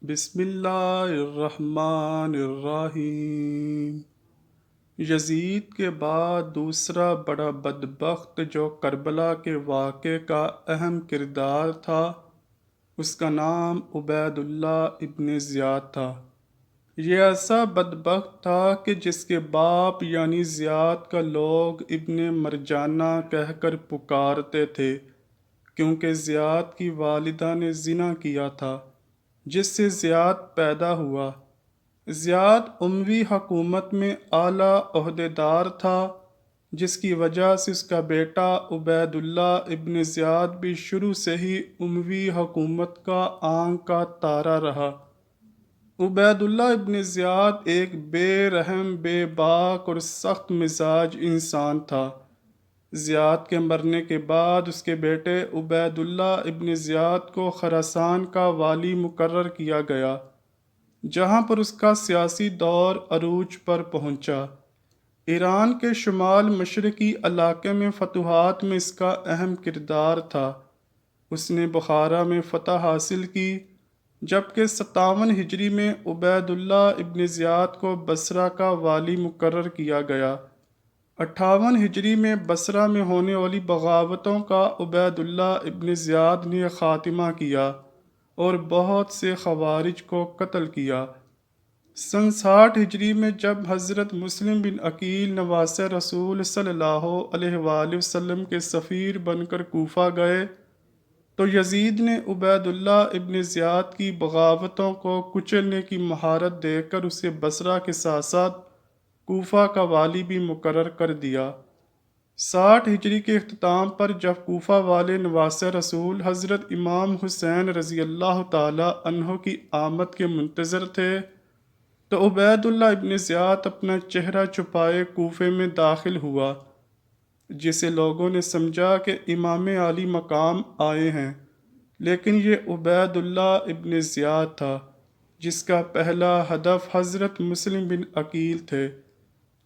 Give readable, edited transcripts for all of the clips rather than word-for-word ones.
بسم اللہ الرحمن الرحیم۔ یزید کے بعد دوسرا بڑا بدبخت جو کربلا کے واقعے کا اہم کردار تھا، اس کا نام عبید اللہ ابن زیاد تھا۔ یہ ایسا بدبخت تھا کہ جس کے باپ یعنی زیاد کا لوگ ابن مرجانہ کہہ کر پکارتے تھے، کیونکہ زیاد کی والدہ نے زنا کیا تھا جس سے زیاد پیدا ہوا۔ زیاد اموی حکومت میں اعلیٰ عہدیدار تھا، جس کی وجہ سے اس کا بیٹا عبید اللہ ابن زیاد بھی شروع سے ہی اموی حکومت کا آنکھ کا تارا رہا۔ عبید اللہ ابن زیاد ایک بے رحم، بے باک اور سخت مزاج انسان تھا۔ زیاد کے مرنے کے بعد اس کے بیٹے عبید اللہ ابن زیاد کو خراسان کا والی مقرر کیا گیا، جہاں پر اس کا سیاسی دور عروج پر پہنچا۔ ایران کے شمال مشرقی علاقے میں فتوحات میں اس کا اہم کردار تھا۔ اس نے بخارا میں فتح حاصل کی، جبکہ 57 ہجری میں عبید اللہ ابن زیاد کو بصرہ کا والی مقرر کیا گیا۔ 58 ہجری میں بصرہ میں ہونے والی بغاوتوں کا عبید اللہ ابن زیاد نے خاتمہ کیا اور بہت سے خوارج کو قتل کیا۔ سن 60 ہجری میں جب حضرت مسلم بن عقیل نواسہ رسول صلی اللہ علیہ وآلہ وسلم کے سفیر بن کر کوفہ گئے تو یزید نے عبید اللہ ابن زیاد کی بغاوتوں کو کچلنے کی مہارت دے کر اسے بصرہ کے ساتھ ساتھ کوفہ کا والی بھی مقرر کر دیا۔ 60 ہجری کے اختتام پر جب کوفہ والے نواسہ رسول حضرت امام حسین رضی اللہ تعالی عنہ کی آمد کے منتظر تھے تو عبید اللہ ابن زیاد اپنا چہرہ چھپائے کوفے میں داخل ہوا، جسے لوگوں نے سمجھا کہ امام عالی مقام آئے ہیں، لیکن یہ عبید اللہ ابن زیاد تھا، جس کا پہلا ہدف حضرت مسلم بن عقیل تھے۔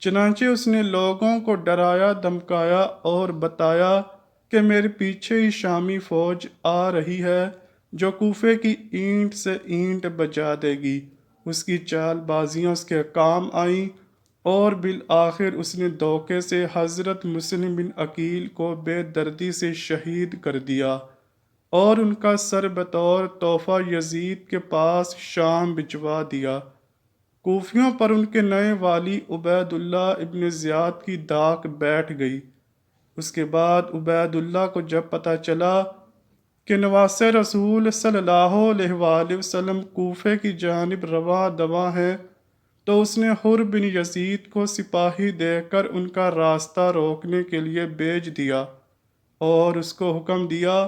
چنانچہ اس نے لوگوں کو ڈرایا دھمکایا اور بتایا کہ میرے پیچھے ہی شامی فوج آ رہی ہے جو کوفے کی اینٹ سے اینٹ بجا دے گی۔ اس کی چال بازیاں اس کے کام آئیں اور بالآخر اس نے دھوکے سے حضرت مسلم بن عقیل کو بے دردی سے شہید کر دیا اور ان کا سر بطور تحفہ یزید کے پاس شام بھجوا دیا۔ کوفیوں پر ان کے نئے والی عبید اللہ ابن زیاد کی داغ بیٹھ گئی۔ اس کے بعد عبید اللہ کو جب پتہ چلا کہ نواسہ رسول صلی اللہ علیہ وآلہ وسلم کوفے کی جانب رواں دواں ہیں تو اس نے حر بن یزید کو سپاہی دے کر ان کا راستہ روکنے کے لیے بھیج دیا اور اس کو حکم دیا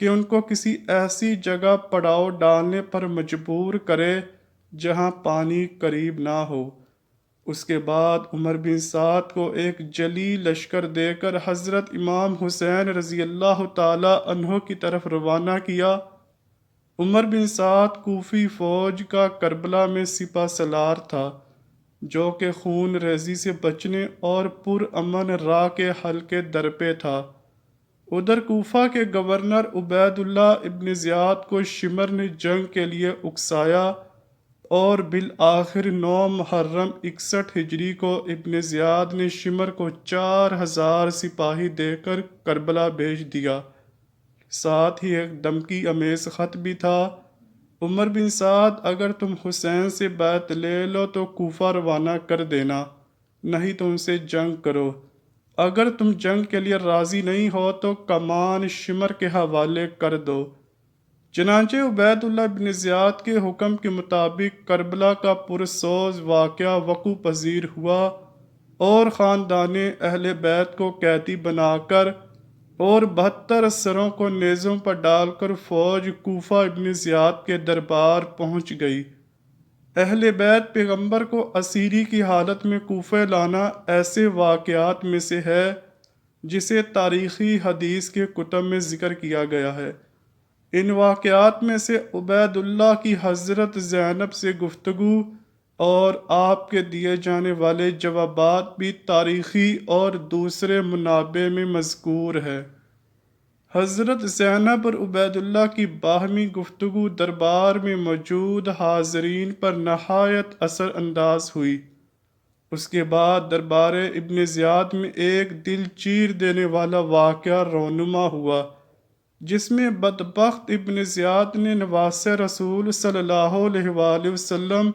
کہ ان کو کسی ایسی جگہ پڑاؤ ڈالنے پر مجبور کرے جہاں پانی قریب نہ ہو۔ اس کے بعد عمر بن سعد کو ایک جلی لشکر دے کر حضرت امام حسین رضی اللہ تعالی عنہ کی طرف روانہ کیا۔ عمر بن سعد کوفی فوج کا کربلا میں سپہ سالار تھا، جو کہ خون ریزی سے بچنے اور پرامن راہ کے حل کے در پہ تھا۔ ادھر کوفہ کے گورنر عبید اللہ ابن زیاد کو شمر نے جنگ کے لیے اکسایا اور بالآخر 9 محرم 61 ہجری کو ابن زیاد نے شمر کو 4000 سپاہی دے کر کربلا بھیج دیا۔ ساتھ ہی ایک دھمکی امیز خط بھی تھا: عمر بن سعد، اگر تم حسین سے بیعت لے لو تو کوفہ روانہ کر دینا، نہیں تو ان سے جنگ کرو۔ اگر تم جنگ کے لیے راضی نہیں ہو تو کمان شمر کے حوالے کر دو۔ چنانچہ عبید اللہ بن زیاد کے حکم کے مطابق کربلا کا پرسوز واقعہ وقوع پذیر ہوا اور خاندان اہل بیت کو قیدی بنا کر اور 72 سروں کو نیزوں پر ڈال کر فوج کوفہ ابن زیاد کے دربار پہنچ گئی۔ اہل بیت پیغمبر کو اسیری کی حالت میں کوفہ لانا ایسے واقعات میں سے ہے جسے تاریخی حدیث کے کتب میں ذکر کیا گیا ہے۔ ان واقعات میں سے عبید اللہ کی حضرت زینب سے گفتگو اور آپ کے دیے جانے والے جوابات بھی تاریخی اور دوسرے منابع میں مذکور ہے۔ حضرت زینب اور عبید اللہ کی باہمی گفتگو دربار میں موجود حاضرین پر نہایت اثر انداز ہوئی۔ اس کے بعد دربار ابن زیاد میں ایک دل چیر دینے والا واقعہ رونما ہوا، جس میں بدبخت ابن زیاد نے نواس رسول صلی اللہ علیہ وآلہ وسلم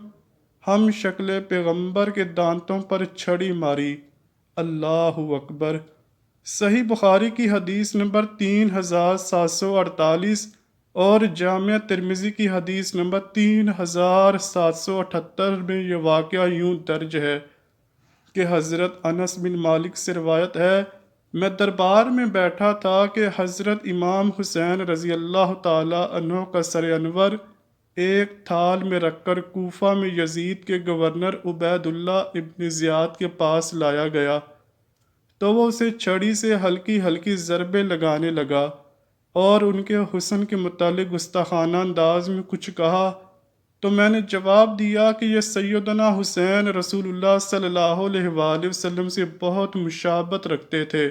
ہم شکل پیغمبر کے دانتوں پر چھڑی ماری۔ اللہ اکبر۔ صحیح بخاری کی حدیث نمبر 3748 اور جامعہ ترمذی کی حدیث نمبر 3778 میں یہ واقعہ یوں درج ہے کہ حضرت انس بن مالک سے روایت ہے، میں دربار میں بیٹھا تھا کہ حضرت امام حسین رضی اللہ تعالی عنہ کا سر انور ایک تھال میں رکھ کر کوفہ میں یزید کے گورنر عبید اللہ ابن زیاد کے پاس لایا گیا، تو وہ اسے چھڑی سے ہلکی ہلکی ضربیں لگانے لگا اور ان کے حسن کے متعلق گستاخانہ انداز میں کچھ کہا، تو میں نے جواب دیا کہ یہ سیدنا حسین رسول اللہ صلی اللہ علیہ وآلہ وسلم سے بہت مشابہت رکھتے تھے۔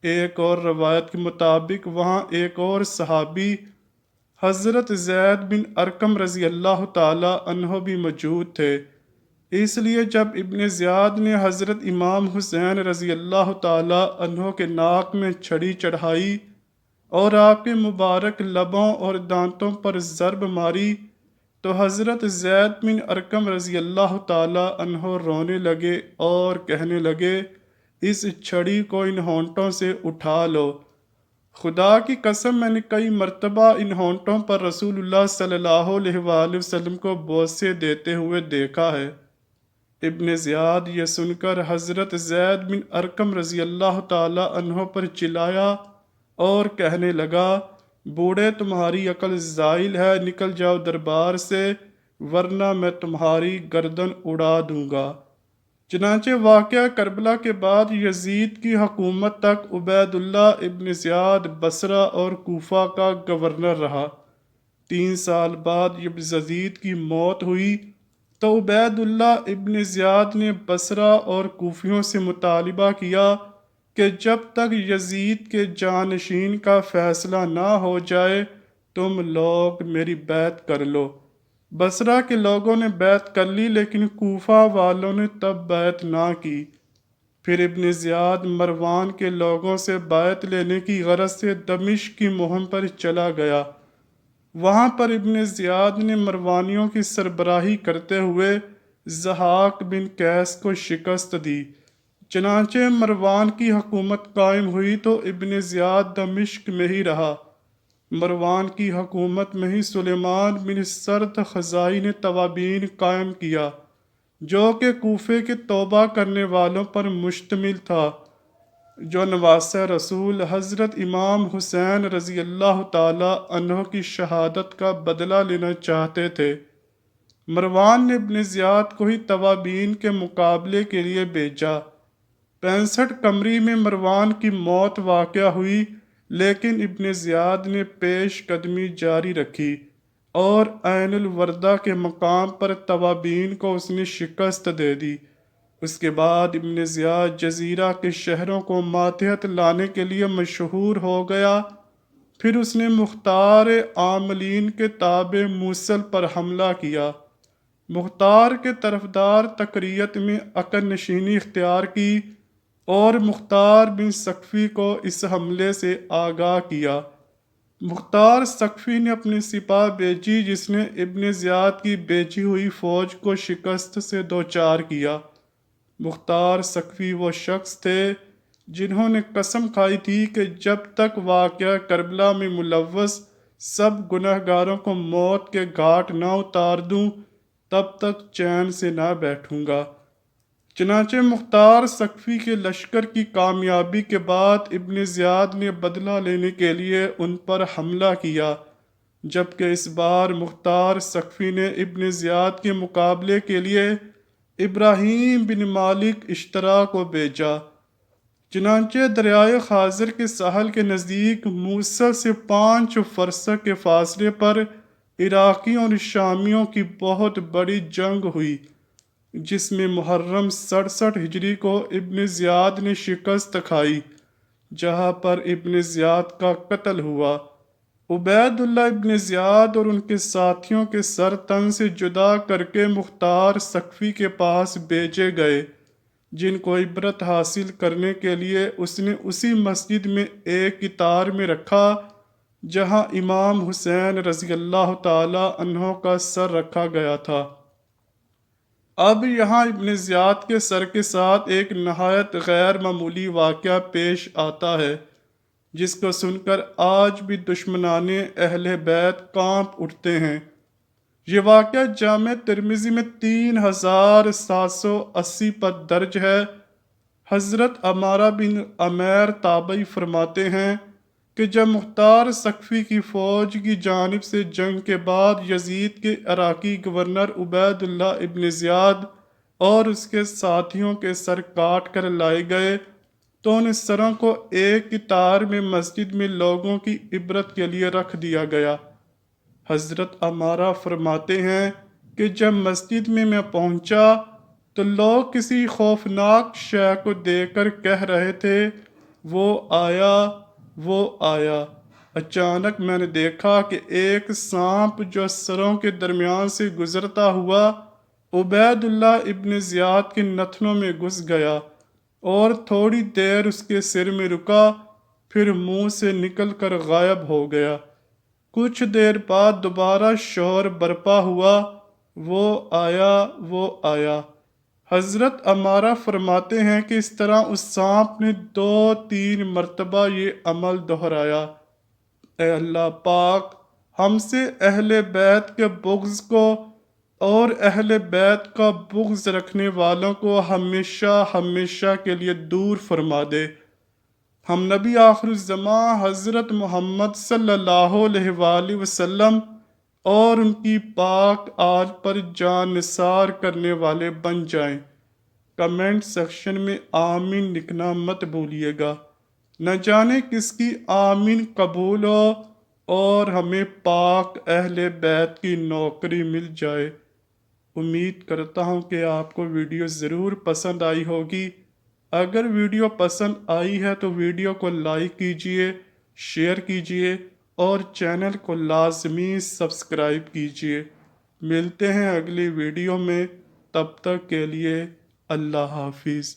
ایک اور روایت کے مطابق وہاں ایک اور صحابی حضرت زید بن ارقم رضی اللہ تعالی عنہ بھی موجود تھے۔ اس لیے جب ابن زیاد نے حضرت امام حسین رضی اللہ تعالی عنہ کے ناک میں چھڑی چڑھائی اور آپ کے مبارک لبوں اور دانتوں پر ضرب ماری، تو حضرت زید بن ارقم رضی اللہ تعالی عنہ رونے لگے اور کہنے لگے، اس چھڑی کو ان ہونٹوں سے اٹھا لو۔ خدا کی قسم میں نے کئی مرتبہ ان ہونٹوں پر رسول اللہ صلی اللہ علیہ وآلہ وسلم کو بوسے دیتے ہوئے دیکھا ہے۔ ابن زیاد یہ سن کر حضرت زید بن ارقم رضی اللہ تعالی عنہ پر چلایا اور کہنے لگا، بوڑھے تمہاری عقل زائل ہے، نکل جاؤ دربار سے ورنہ میں تمہاری گردن اڑا دوں گا۔ چنانچہ واقعہ کربلا کے بعد یزید کی حکومت تک عبید اللہ ابن زیاد بصرہ اور کوفہ کا گورنر رہا۔ 3 سال بعد جب یزید کی موت ہوئی تو عبید اللہ ابن زیاد نے بصرہ اور کوفیوں سے مطالبہ کیا کہ جب تک یزید کے جانشین کا فیصلہ نہ ہو جائے تم لوگ میری بیعت کر لو۔ بصرہ کے لوگوں نے بیعت کر لی لیکن کوفہ والوں نے تب بیعت نہ کی۔ پھر ابن زیاد مروان کے لوگوں سے بیعت لینے کی غرض سے دمشق کی مہم پر چلا گیا۔ وہاں پر ابن زیاد نے مروانیوں کی سربراہی کرتے ہوئے ضحاک بن قیس کو شکست دی۔ چنانچہ مروان کی حکومت قائم ہوئی تو ابن زیاد دمشق میں ہی رہا۔ مروان کی حکومت میں ہی سلیمان بن سرد خزائی نے توابین قائم کیا، جو کہ کوفے کے توبہ کرنے والوں پر مشتمل تھا، جو نواس رسول حضرت امام حسین رضی اللہ تعالی عنہ کی شہادت کا بدلہ لینا چاہتے تھے۔ مروان نے ابن زیاد کو ہی توابین کے مقابلے کے لیے بھیجا۔ 65 قمری میں مروان کی موت واقع ہوئی، لیکن ابن زیاد نے پیش قدمی جاری رکھی اور عین الوردہ کے مقام پر توابین کو اس نے شکست دے دی۔ اس کے بعد ابن زیاد جزیرہ کے شہروں کو ماتحت لانے کے لیے مشہور ہو گیا۔ پھر اس نے مختار عاملین کے تابع موصل پر حملہ کیا۔ مختار کے طرفدار تکریت میں عقد نشینی اختیار کی اور مختار بن ثقفی کو اس حملے سے آگاہ کیا۔ مختار ثقفی نے اپنی سپاہ بھیجی جس نے ابن زیاد کی بھیجی ہوئی فوج کو شکست سے دوچار کیا۔ مختار ثقفی وہ شخص تھے جنہوں نے قسم کھائی تھی کہ جب تک واقعہ کربلا میں ملوث سب گنہگاروں کو موت کے گھاٹ نہ اتار دوں تب تک چین سے نہ بیٹھوں گا۔ چنانچہ مختار ثقفی کے لشکر کی کامیابی کے بعد ابن زیاد نے بدلہ لینے کے لیے ان پر حملہ کیا، جبکہ اس بار مختار ثقفی نے ابن زیاد کے مقابلے کے لیے ابراہیم بن مالک اشترا کو بھیجا۔ چنانچہ دریائے خازر کے ساحل کے نزدیک موصل سے 5 فرسخ کے فاصلے پر عراقیوں اور شامیوں کی بہت بڑی جنگ ہوئی، جس میں محرم 67 ہجری کو ابن زیاد نے شکست کھائی۔ جہاں پر ابن زیاد کا قتل ہوا۔ عبید اللہ ابن زیاد اور ان کے ساتھیوں کے سر تن سے جدا کر کے مختار ثقفی کے پاس بھیجے گئے، جن کو عبرت حاصل کرنے کے لیے اس نے اسی مسجد میں ایک قطار میں رکھا جہاں امام حسین رضی اللہ تعالی عنہ کا سر رکھا گیا تھا۔ اب یہاں ابن زیاد کے سر کے ساتھ ایک نہایت غیر معمولی واقعہ پیش آتا ہے، جس کو سن کر آج بھی دشمنان اہل بیت کانپ اٹھتے ہیں۔ یہ واقعہ جامع ترمذی میں 3780 پر درج ہے۔ حضرت عمارہ بن عمیر تابعی فرماتے ہیں کہ جب مختار ثقفی کی فوج کی جانب سے جنگ کے بعد یزید کے عراقی گورنر عبید اللہ ابن زیاد اور اس کے ساتھیوں کے سر کاٹ کر لائے گئے تو ان سروں کو ایک قطار میں مسجد میں لوگوں کی عبرت کے لیے رکھ دیا گیا۔ حضرت عمارہ فرماتے ہیں کہ جب مسجد میں پہنچا تو لوگ کسی خوفناک شے کو دیکھ کر کہہ رہے تھے، وہ آیا، وہ آیا۔ اچانک میں نے دیکھا کہ ایک سانپ جو سروں کے درمیان سے گزرتا ہوا عبید اللہ ابن زیاد کے نتنوں میں گھس گیا اور تھوڑی دیر اس کے سر میں رکا، پھر منہ سے نکل کر غائب ہو گیا۔ کچھ دیر بعد دوبارہ شور برپا ہوا، وہ آیا، وہ آیا۔ حضرت عمارہ فرماتے ہیں کہ اس طرح اس سانپ نے 2-3 مرتبہ یہ عمل دہرایا۔ اے اللہ پاک، ہم سے اہل بیت کے بغض کو اور اہل بیت کا بغض رکھنے والوں کو ہمیشہ ہمیشہ کے لیے دور فرما دے۔ ہم نبی آخر الزمان حضرت محمد صلی اللہ علیہ وآلہ وسلم اور ان کی پاک آل پر جان نثار کرنے والے بن جائیں۔ کمنٹ سیکشن میں آمین لکھنا مت بھولیے گا، نہ جانے کس کی آمین قبول ہو اور ہمیں پاک اہل بیت کی نوکری مل جائے۔ امید کرتا ہوں کہ آپ کو ویڈیو ضرور پسند آئی ہوگی۔ اگر ویڈیو پسند آئی ہے تو ویڈیو کو لائک کیجئے، شیئر کیجئے اور چینل کو لازمی سبسکرائب کیجئے۔ ملتے ہیں اگلی ویڈیو میں، تب تک کے لیے اللہ حافظ۔